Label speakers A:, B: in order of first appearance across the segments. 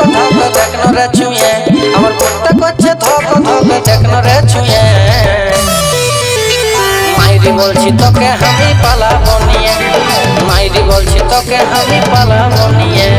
A: ধক দেখনো রে ছুঁয়ে আমার বুকটা করছে ধক ধক দেখনো রে ছুঁয়ে মাইরি বলছি তোকে আমি পালাবো নিয়ে মাইরি বলছি তোকে আমি পালাবো নিয়ে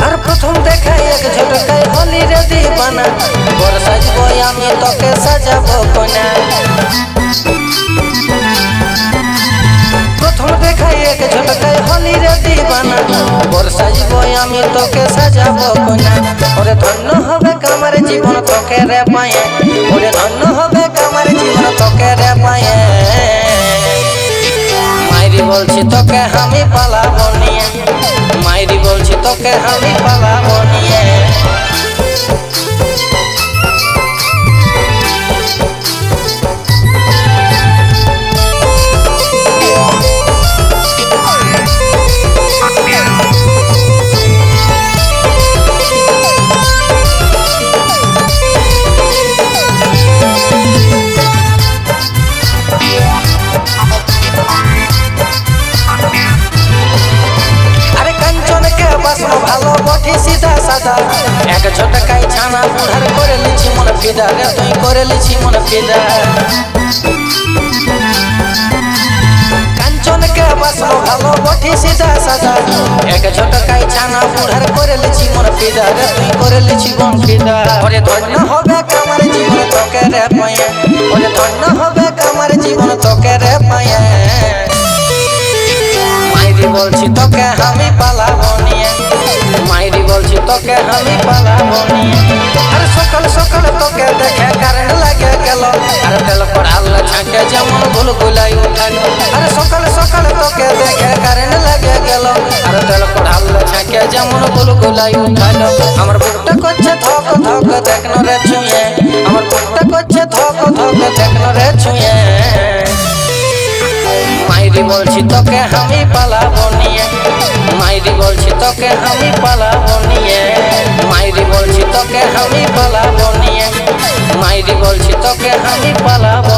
A: আর প্রথম দেখাই এক ঝটকায় হলি রে দিবানা বড় সাজবো আমি তোকে সাজাবো কোনা প্রথম দেখাই এক ঝটকায় হলি রে দিবানা বড় সাজবো আমি তোকে সাজাবো কোনা ওরে ধন্য হবে আমার জীবন তোকে রে পায়ে ওরে ধন্য হবে আমার জীবন তোকে রে পায়ে মাইরি বলছি তোকে আমি পালাবো নিয়ে মাইরি বলছি তোকে আমি পালাবো নিয়ে ভালো বটি সিধা সাদা এক ঝটকাই ছানা বুড়ার করে লিছি মন ফিদা রে তুই করে লিছি মন ফিদা কাঞ্চন কে বাসলো ভালো বটি সিধা সাদা এক ঝটকাই ছানা বুড়ার করে লিছি মন ফিদা রে তুই করে লিছি মন ফিদা ওরে ধন্য হবে আমার জীবন তোকে রে পায়ে ওরে ধন্য হবে আমার জীবন তোকে রে পায়ে মাইরি বলছি তোকে আমি পালাবো নিয়ে মাইরি বলছি তোকে আমি পালাবো নিয়ে আর সকাল সকাল তোকে দেখে কারেন্ট লাগে গেল আর তেল পড়াল ছাঁকে যেমন ভুল গুলাই উঠালো আর সকাল সকাল তোকে দেখে কারেন্ট লাগে গেল আর তেল পড়াল ছাঁকে যেমন ভুল গুলাই উঠালো আমার বুকটা করছে ধক ধক দেখনো রে ছুঁয়ে আমার বুকটা করছে ধক ধক দেখনো রে ছুঁয়ে মাইরি বলছি তোকে আমি পালাবো নিয়ে মাইরি বলছি তোকে আমি পালাবো নিয়ে মাইরি বলছি তোকে আমি পালাবো নিয়ে মাইরি বলছি তোকে আমি পালাবো